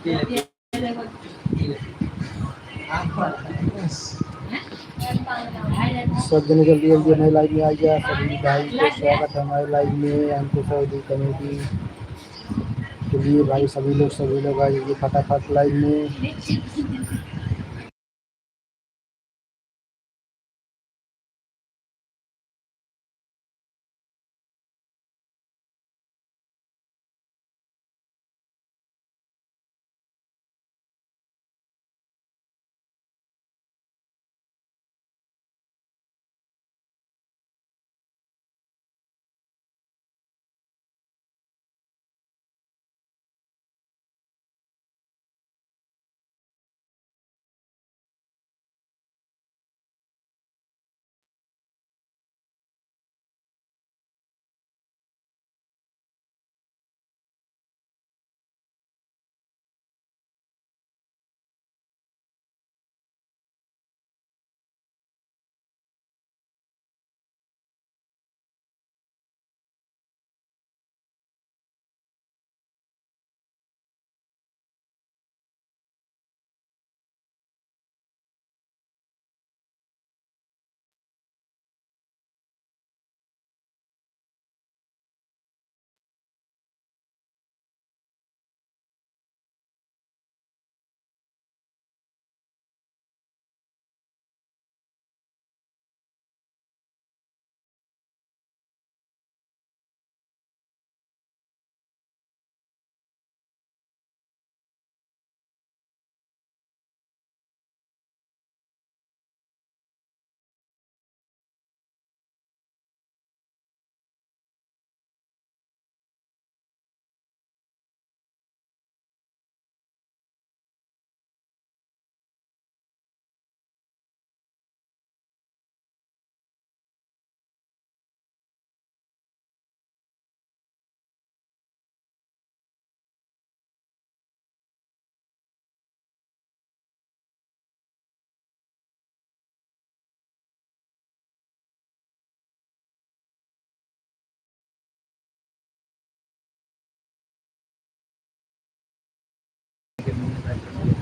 सब जने जल्दी जल्दी हमारे लाइव में आ गया। सभी भाई को स्वागत है हमारे लाइव में। अंकुश चौधरी कमेटी। चलिए भाई सभी लोग आ जाइए फटाफट लाइव में।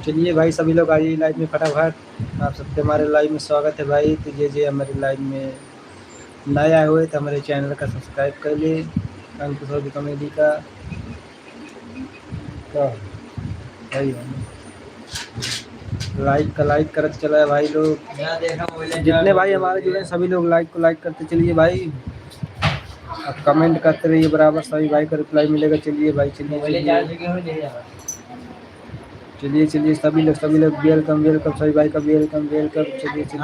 चलिए भाई सभी लोग आइए लाइव में फटाफट। आप सबके हमारे लाइव में स्वागत है भाई। तो ये हमारे लाइव में नए आए हुए तो हमारे चैनल का सब्सक्राइब कर लिए अंकुश चौधरी कॉमेडी का। तो भाई लाइक करते चला है भाई लोग। जितने भाई हमारे जुड़े सभी लोग लाइक करते चलिए भाई। अब कमेंट करते रहिए बराबर, सभी भाई का रिप्लाई मिलेगा। चलिए भाई चलिए सभी लोग वेलकम सभी भाई का वेलकम। चलिए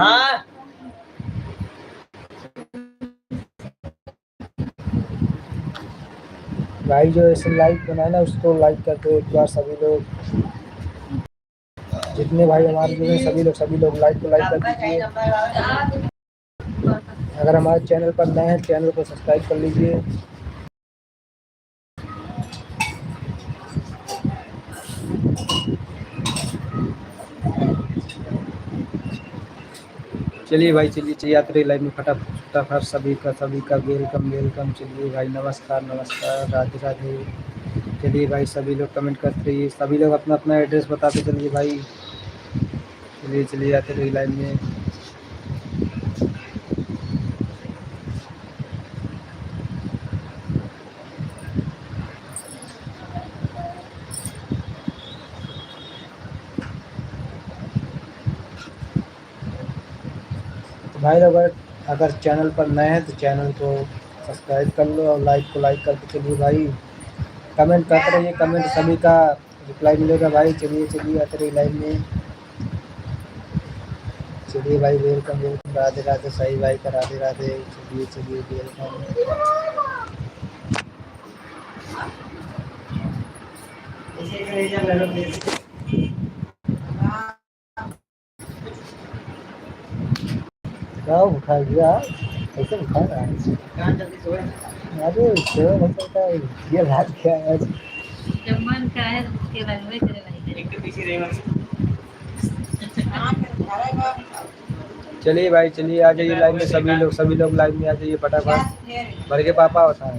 भाई जो ऐसे लाइक बनाए ना उसको लाइक कर दो एक बार सभी लोग। जितने भाई हमारे जुड़े सभी लोग लाइक कर दीजिए। अगर हमारे चैनल पर नए हैं चैनल को सब्सक्राइब कर लीजिए। चलिए भाई चलिए यात्री लाइव में फटाफट सभी का वेलकम। चलिए भाई नमस्कार राधे राधे। चलिए भाई सभी लोग कमेंट करते रहिए। सभी लोग अपना अपना एड्रेस बताते चलिए भाई। चलिए आते रहिए लाइव में। तो भाई लोग अगर चैनल पर नए हैं तो चैनल को सब्सक्राइब कर लो और लाइक करके चलिए भाई। कमेंट करते रहिए, कमेंट सभी का रिप्लाई मिलेगा भाई। चलिए आते रहिए लाइव में। चलिए भाई वेलकम राधे राधे सही भाई का राधे राधे। चलिए वेलकम। क्या उठा दिया कैसे उठा रहा है? अरे ये रात क्या है जब मन का है उसके बाद में तेरे भाई एक तो पीछे रहेगा। चलिए भाई चलिए आ जाइए लाइव में सभी लोग लाइव में आ जाइए फटाफट। भर के पापा होता है।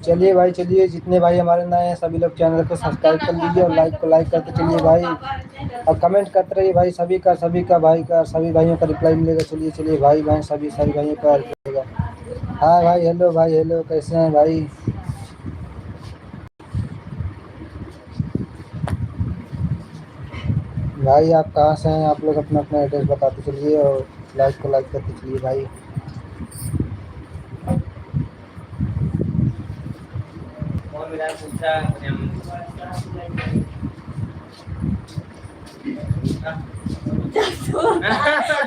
चलिए भाई, चलिए जितने भाई हमारे नए हैं सभी लोग चैनल को सब्सक्राइब कर लीजिए और लाइक को लाइक करते चलिए भाई, और कमेंट करते रहिए भाई। सभी का भाई का सभी भाइयों का रिप्लाई मिलेगा। चलिए चलिए भाई बहन सभी भाइयों का मिलेगा। हाँ भाई, हेलो भाई, हेलो, कैसे हैं भाई? भाई आप कहाँ से हैं? आप लोग अपना अपना एड्रेस बताते चलिए और लाइक को लाइक करते चलिए भाई।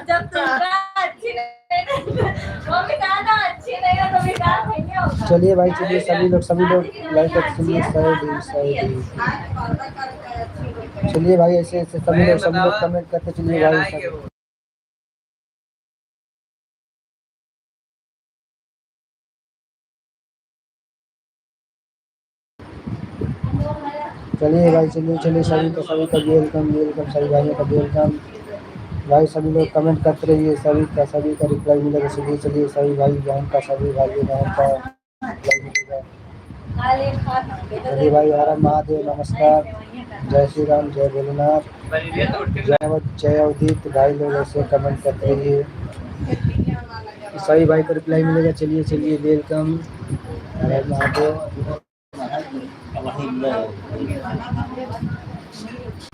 जब तुमरा अच्छी नहीं मम्मी कहा था अच्छी नहीं है तो बेकार नहीं होगा। चलिए भाई, चलिए सभी लोग लाइक करते चलिए। चलिए भाई, ऐसे ऐसे सभी लोग कमेंट करते चलिए भाई। चलिए भाई, चलिए सभी का वेलकम वेलकम, सभी भाइयों का वेलकम भाई। सभी लोग कमेंट करते रहिए, सभी का रिप्लाई मिलेगा। चलिए चलिए सभी भाई बहन का, सभी भाई बहन का रिप्लाई मिलेगा। चलिए भाई, हर हर महादेव, नमस्कार, जय श्री राम, जय भोलेनाथ, जय अवधूत। भाई लोग ऐसे कमेंट करते रहिए, सभी भाई को रिप्लाई मिलेगा। चलिए चलिए वेलकम, हर हर महादेव।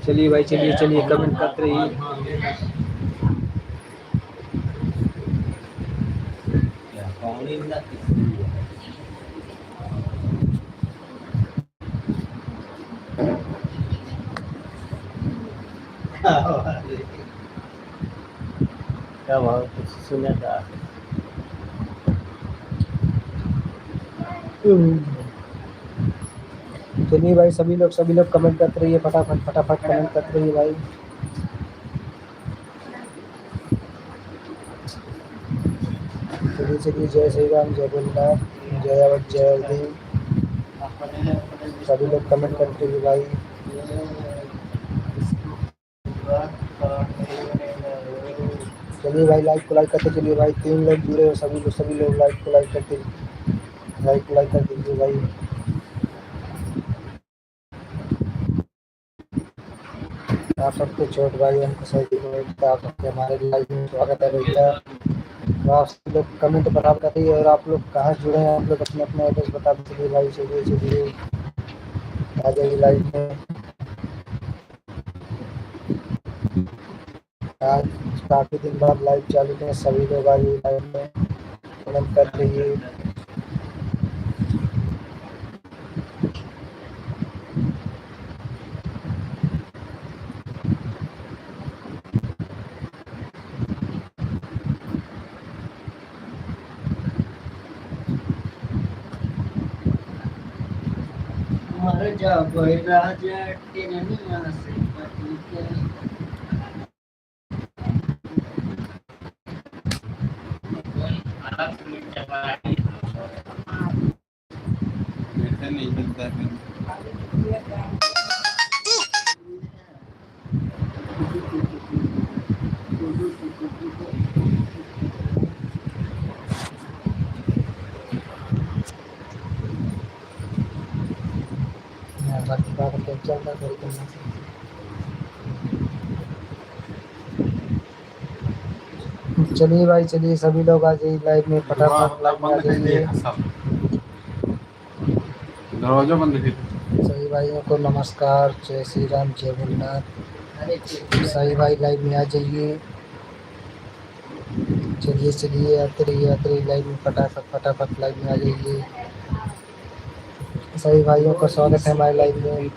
चलिए भाई, चलिए कमेंट करते रहिए। क्या भाव कुछ सुना था? चलिए भाई, सभी लोग कमेंट करते रहिए, फटाफट कमेंट करते रहिए भाई। चलिए जय श्री राम, जय भोलेनाथ, जय अवध, जय अवधि। सभी लोग कमेंट करते रहिए भाई। चलिए भाई, लाइक को लाइक करते चलिए भाई। 3 लोग जुड़े हो, सभी लोग लाइक को लाइक करते, लाइक को लाइक कर दीजिए भाई। आप सबके छोट भाई हमको सही आप सबके हमारे लाइव में स्वागत है भैया। तो आप सब लोग कमेंट बराबर कर रही है, और आप लोग कहाँ जुड़े हैं? आप लोग अपने अपने एड्रेस बता दीजिए भाई। चलिए आ जाइए लाइव में। आज काफ़ी दिन बाद लाइव चालू है, सभी लोग आज लाइव में कमेंट कर रही है। नहीं मिलता है। चलिए भाई, चलिए सभी लोग आ जाइए लाइव में, फटाफट लाइव में आ जाइए। दरवाजा बंद है। सभी भाइयों को नमस्कार, जय श्री राम, जय भोलेनाथ। सभी भाई लाइव में आ जाइए। चलिए आते रहिए लाइव में, फटाफट लाइव में आ जाइए। सभी भाइयों का स्वागत है हमारे लाइव में।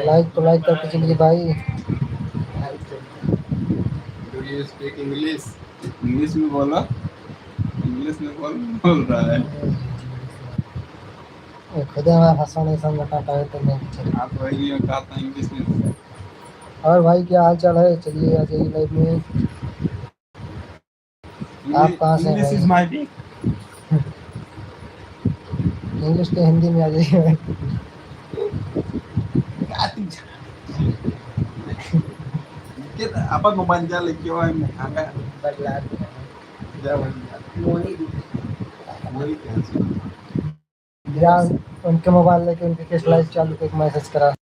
लाइक तो लाइक करके चलिए भाई। स्पीक इंग्लिश, इंग्लिश में बोला, इंग्लिश में बोल रहा है। खुद हमारा भाषा नहीं समझ पाता है तो नहीं। आप वही कहा था इंग्लिश में। और भाई क्या हाल चाल है? चलिए आ जाइए लाइव में। आप कहाँ से हैं? इंग्लिश के हिंदी में आ जाइए। Kita apa memanja lagi orang ada बदला दिया है। या उनके मोबाइल लेके उनके केस लाइव चालू करके मैसेज करा।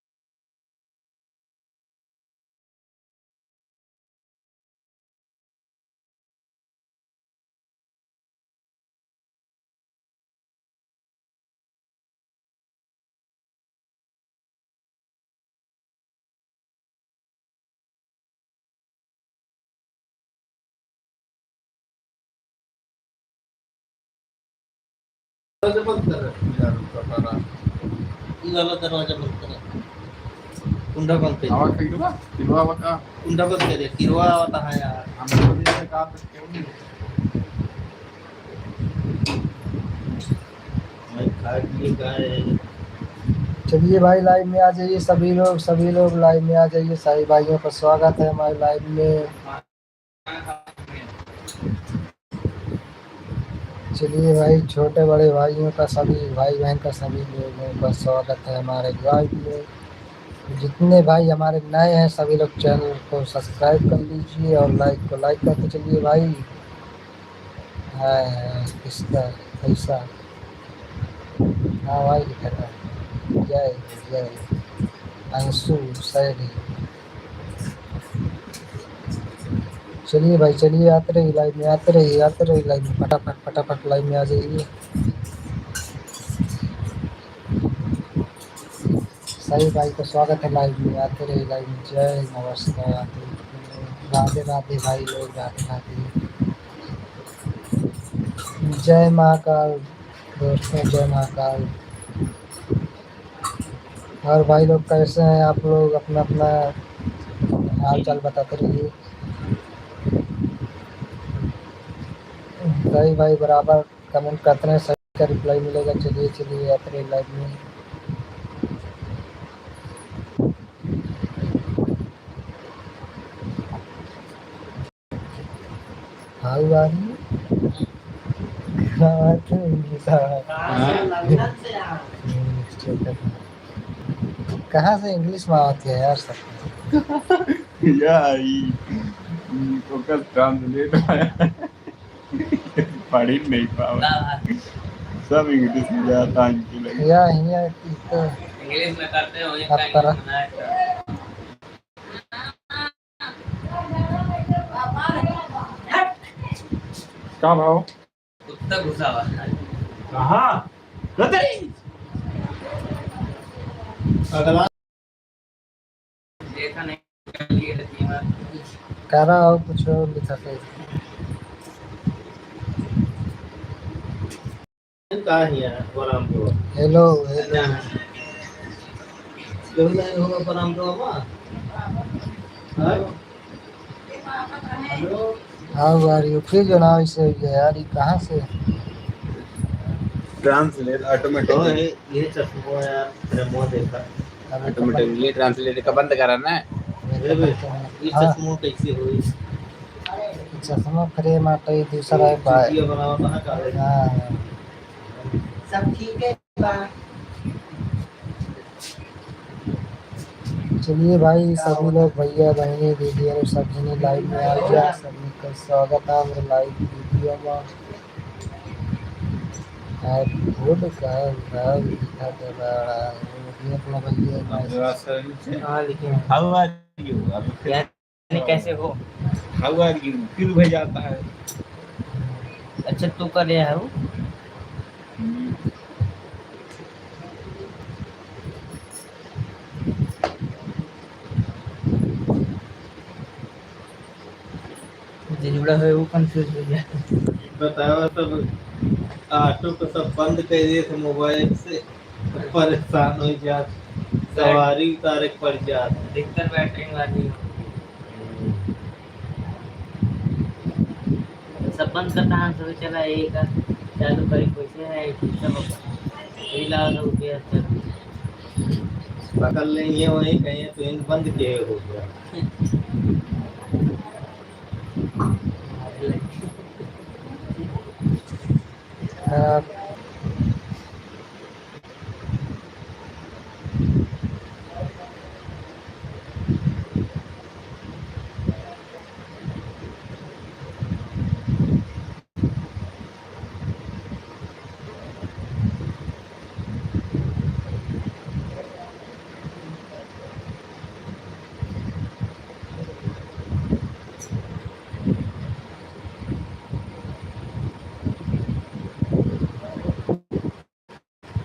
दरवाजा बंद करा, कुंडा बंद कर, किरवा बता, कुंडा बंद कर, किरवा होता है यार, हमको भी कहा तो क्यों नहीं मैं खा के गए। चलिए भाई लाइव में आ जाइए सभी लोग लाइव में आ जाइए। सारे भाइयों का स्वागत है हमारे लाइव में। चलिए भाई छोटे बड़े भाइयों का सभी भाई बहन का सभी लोगों का स्वागत है हमारे लाइव में। जितने भाई हमारे नए हैं सभी लोग चैनल को सब्सक्राइब कर लीजिए और लाइक को लाइक करते चलिए भाई। किसका पैसा? हाँ भाई लिखा था जय जय अंशु सैनी। चलिए भाई चलिए आते रहिए लाइव में, आते रहिए लाइव में, फटाफट लाइव में आ जाइए। सही भाई का स्वागत है लाइव में, आते रहिए लाइव में। जय नमस्कार, राधे राधे भाई लोग, राधे राधे। जय महाकाल दोस्तों, जय महाकाल। और भाई लोग कैसे हैं आप लोग? अपना अपना हाल चाल बताते रहिए। सही भाई बराबर कमेंट करते हैं, सही का रिप्लाई मिलेगा। चलिए आते रहिए लाइव में। How are you? कहाँ से इंग्लिश में आती है यार सब? फोकस ट्रांसलेट पढ़ ही नहीं पावा, सब इंग्लिश में जाता है या तो इंग्लिश में करते हो आप करा। क्या भाव कुत्ता घुसा हुआ है कहाँ देखा नहीं कह रहा हो कुछ और लिखा था। Hello how are you? फिर जो ना इसे यार ये कहाँ से ट्रांसलेट ऑटोमेटिक ये चश्मा यार तेरा मुंह देखा ऑटोमेटिकली ट्रांसलेट का बंद करा ना ये चश्मा कैसे हुई चश्मा फ्रेम आता है दूसरा है भाई। हाँ सब ठीक है बा। चलिए भाई सभी लोग भैया बहनी दीदी और सभी ने लाइव में आ गया। सभी का स्वागत है मेरे लाइव वीडियो में। फूड का भाव लिखा दे रहा है अपना भैया। हाँ लिखे हाउ आर यू, अब कैसे हो, हाउ आर यू फिर भेज जाता है। अच्छा तू कर रहा है वो जुड़ा है वो कंफ्यूज हो गया। बताओ सब ऑटो को सब बंद कर दिए थे मोबाइल से, परेशान हो जा सवारी उतारे पड़ जात अधिकतर बैटरी वाली सब बंद करता है सब चला एक चालू करी कैसे है सब हिला रुपया चल पकड़ लेंगे वही कहीं तो इन बंद किए हो गया।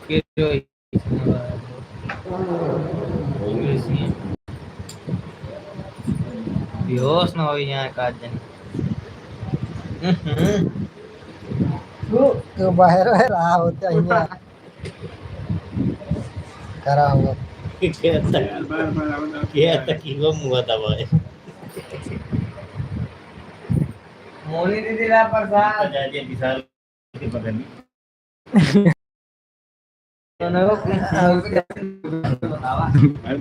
के जो बेहोश ना हो यहाँ का जन तो बाहर रहा होता यहाँ करा हुआ क्या तक वो मुआ दबा है मोनी दीदी ला प्रसाद जाजे विशाल के बगल में अरे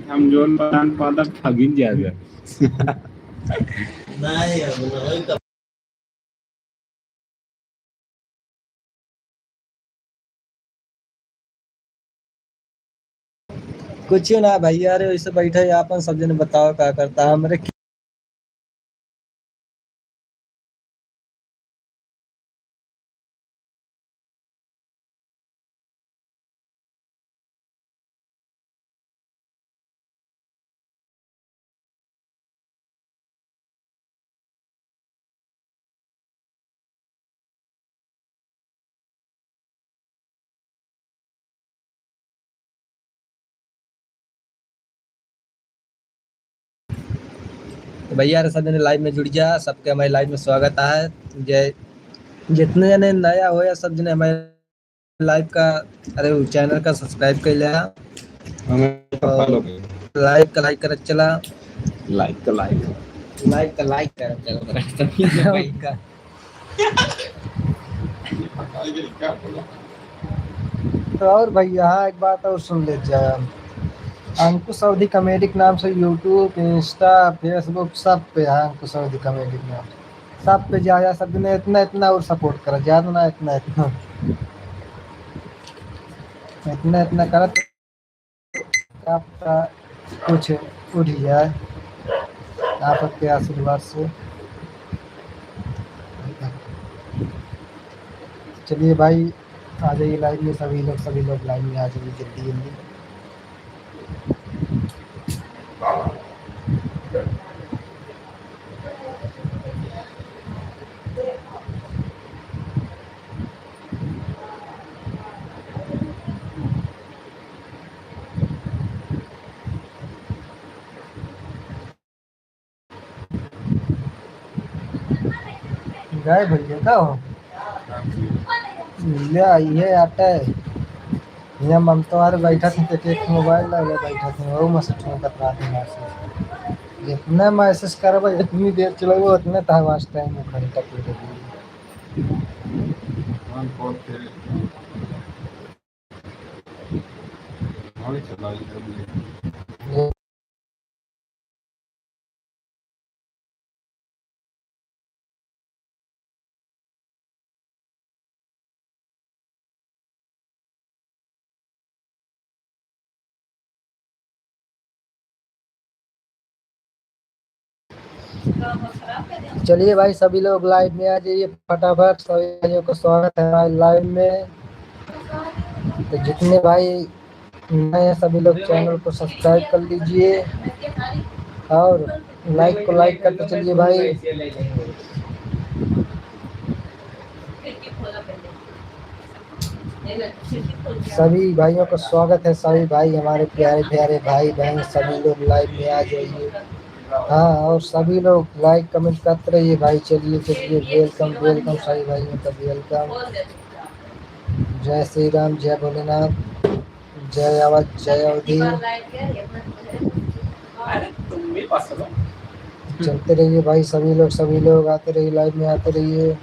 हम जोन पठान पादक ठगिन जाएगा नहीं अब नहीं तो कुछ ना भैया अरे वैसे बैठे हैं अपन सब जने बताओ क्या करता है हमारे तो भैया अरे सब जने लाइव में जुड़ जा सबके हमारे लाइव में स्वागत है जय जितने जने नया हो या सब जने हमारे लाइव का अरे चैनल का सब्सक्राइब कर लिया हमें फॉलो कर लाइक का लाइक कर चला लाइक का लाइक कर चला सभी भाई का तो और भैया एक बात और सुन ले जा अंकुश अवधि कॉमेडिक नाम से यूट्यूब इंस्टा फेसबुक सब पे है अंकुश अवधि कॉमेडिक नाम सब पे जा सब ने इतना इतना और सपोर्ट करा ज्यादा ना इतना इतना इतना इतना करा तो आपका कुछ उठ जाए आप सबके आशीर्वाद से चलिए भाई आ जाइए लाइव में सभी लोग लाइव में आ जाइए जल्दी जल्दी गए भैया का हो ये आता है यहाँ ममता वाले बैठा थे तो एक मोबाइल लगे बैठा थे वो मैसेज कतरा थे मैसेज जितना मैसेज करबे इतनी देर चलेबो उतने तो आवाज टाइम घंटा पूरे चलिए भाई सभी लोग लाइव में आ जाइए फटाफट सभी भाइयों का स्वागत है भाई लाइव में तो जितने भाई नए सभी लोग चैनल को सब्सक्राइब कर लीजिए और लाइक को लाइक करते चलिए भाई सभी भाइयों का स्वागत है सभी भाई हमारे प्यारे प्यारे भाई बहन सभी लोग लाइव में आ जाइए हाँ और सभी लोग लाइक कमेंट करते रहिए भाई चलिए चलिए वेलकम वेलकम सभी भाइयों का वेलकम जय श्री राम जय भोलेनाथ जय अवध जय अवधि चलते रहिए भाई सभी लोग आते रहिए लाइव में आते रहिए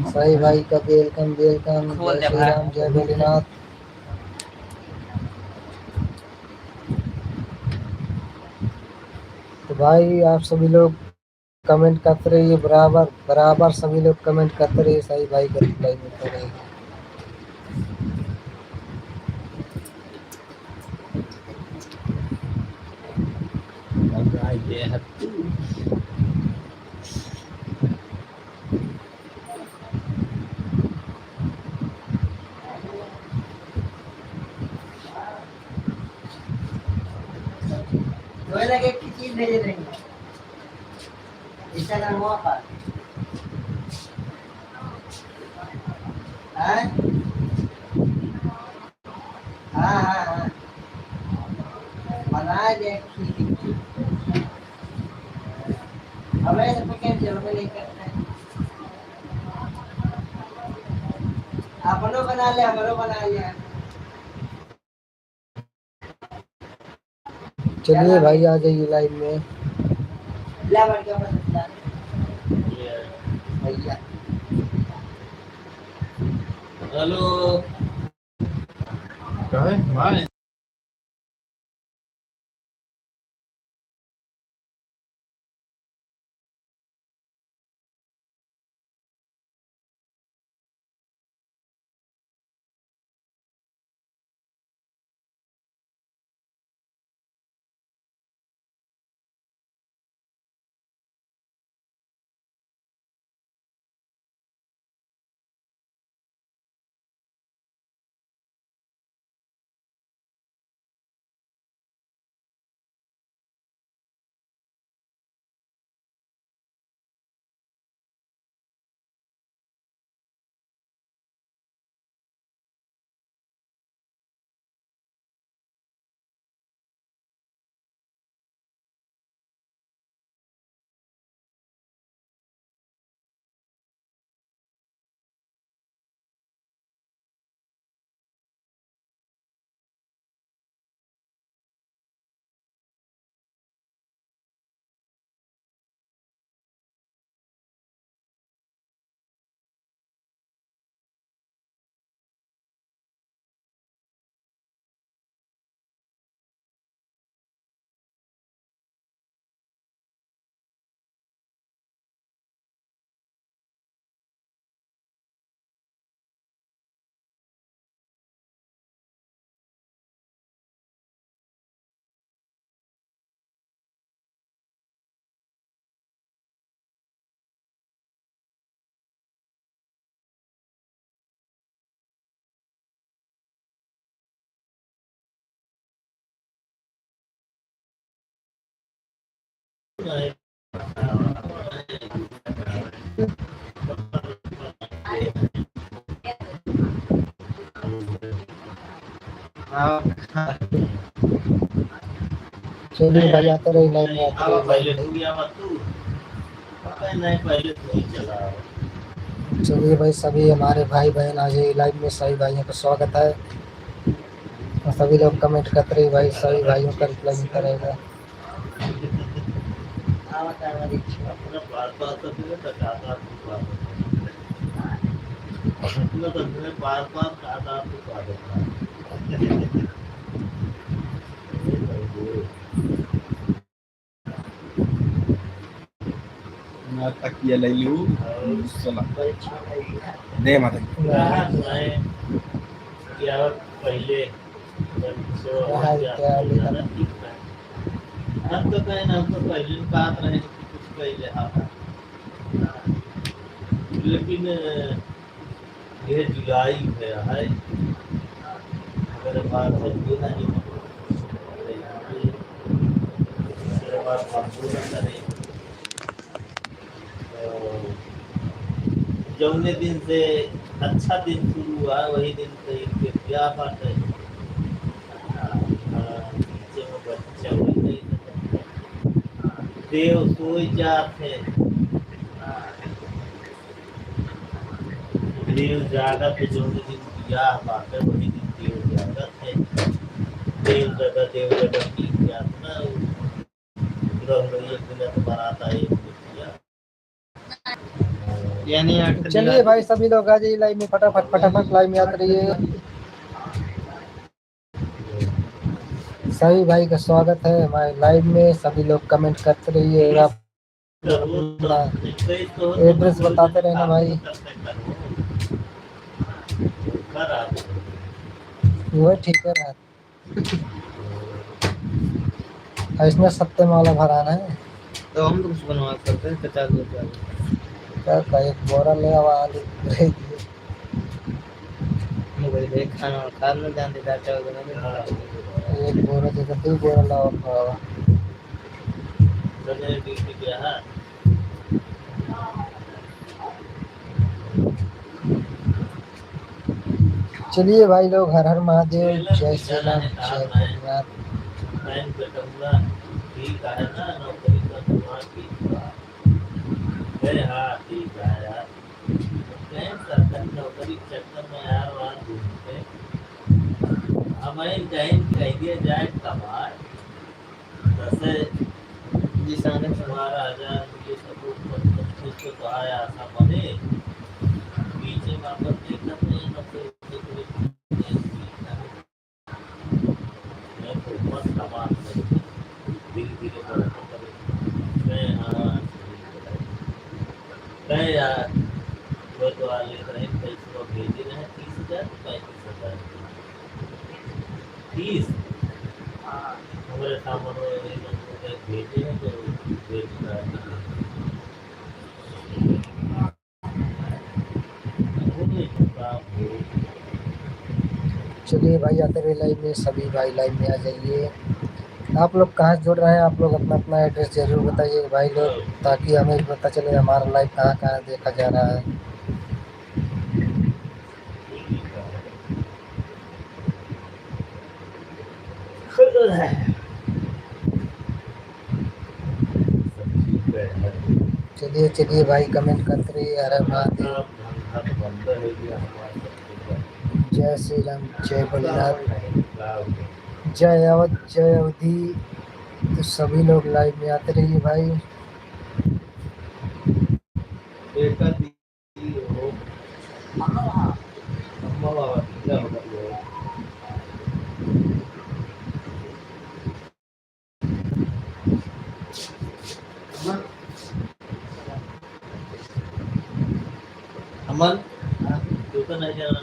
सही भाई का वेलकम वेलकम जय श्री राम जय भोलेनाथ तो भाई आप सभी लोग कमेंट करते रहिए बराबर सभी लोग कमेंट करते रहिए सही भाई का रिप्लाई मिलता रहेगा लगे की चीज भेज रही है इंस्टाग्राम पर चलिए भाई आ जाइए लाइव में भैया। हेलो भाई चलिए भाई आते रही लाइव में आते रही पहले लाइव तू में। या मत तू नहीं पहले तू ही चला चलिए भाई सभी हमारे भाई बहन आ जाइए लाइव में, सभी भाइयों का स्वागत है। और सभी लोग कमेंट करते रहिए भाई, सभी भाइयों का रिप्लाई मिलता रहेगा। अपना बात बात तो फिर बताता तू बात अपना तो फिर बात बात खाता तू बात मैं तकिया ले लूं सला दे मत क्या पहले हम तो कहे ना, हम तो पहले बात रहे कुछ पहले लेकिन ये जुलाई में है अगर बात है ये नहीं बात करें जौने दिन से अच्छा दिन शुरू हुआ वही दिन से इनके ब्याह बात है। बच्चा हुई नहीं देव सोई जाते देव जागत है जौने दिन ब्याह बात है वही दिन देव जागत है। देव जगह की यातना ग्रह एक दिन बनाता है यानी चलिए भाई सभी लोग आ जाइए लाइव में, फटाफट लाइव में आते रहिए। सभी भाई का स्वागत है हमारे लाइव में, सभी लोग कमेंट करते रहिए, अपना एड्रेस बताते रहना भाई। वो ठीक है ना, इसमें सत्य माला भराना है तो हम तो कुछ बनवा सकते हैं 50 रुपया का एक बोरा ले आवा आलू रह दिए खाना खाना जानते चाचा एक बोरा दे दो बोरा लाओ खावा। चलिए भाई लोग, हर हर महादेव, जय श्री राम, जय भोलेनाथ। टाइम कटूंगा ठीक है ना नौकरी करूँगा ठीक है अरे हाँ ठीक है यार कहीं सरकारी नौकरी के चक्कर में यार वहाँ घूमते हमें कहीं कह दिया जाए कमाए जैसे जिसाने तुम्हारा हजार ये सब कुछ तो कहा है आशा बने पीछे में अपन देखना नहीं नौकरी मैं तो मस्त कमाल धीरे धीरे बढ़ता करे मैं हाँ नहीं यार वो तो वाले रहे पैसे को भेजे रहे 30,000 35,000 30 हमारे सामने भेजे हैं तो भेज रहा है चलिए भाई आते रहे लाइव में, सभी भाई लाइव में आ जाइए। आप लोग कहाँ से जुड़ रहे हैं, आप लोग अपना अपना एड्रेस जरूर बताइए भाई लोग, ताकि हमें भी पता चले हमारा लाइव कहाँ कहाँ देखा जा रहा है। चलिए चलिए भाई कमेंट करते रहिए। हर हर महादेव, जय श्री राम, जय भोलेनाथ, जय अवध, जय अवधि। तो सभी लोग लाइव में आते रहिए भाई। बेटा दी हो अम्मा बाबा क्या होगा अमन तू तो नहीं जाना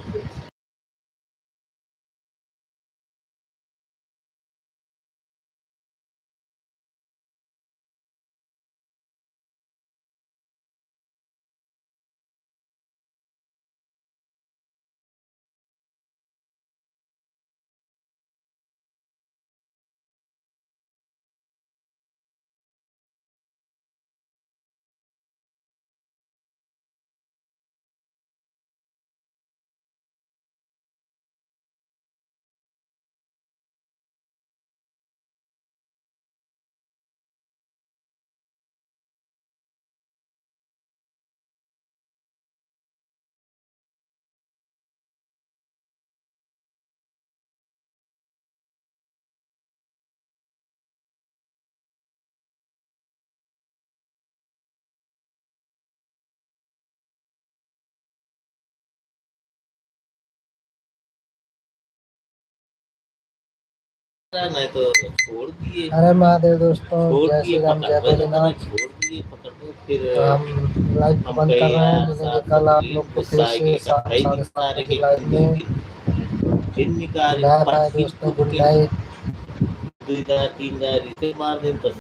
नहीं तो छोड़ दिए। हर हर महादेव दोस्तों, छोड़ जय दिए श्री राम, जय पकड़ भोलेनाथ। छोड़ दिए पकड़ दो फिर तो हम लाइव हम बंद कर रहे हैं, गए मिलेंगे कल आप लोग को फिर से 7:30 बजे लाइव में। फिर निकाल बाय बाय दोस्तों, गुड नाइट। 2 3 इसे मार दे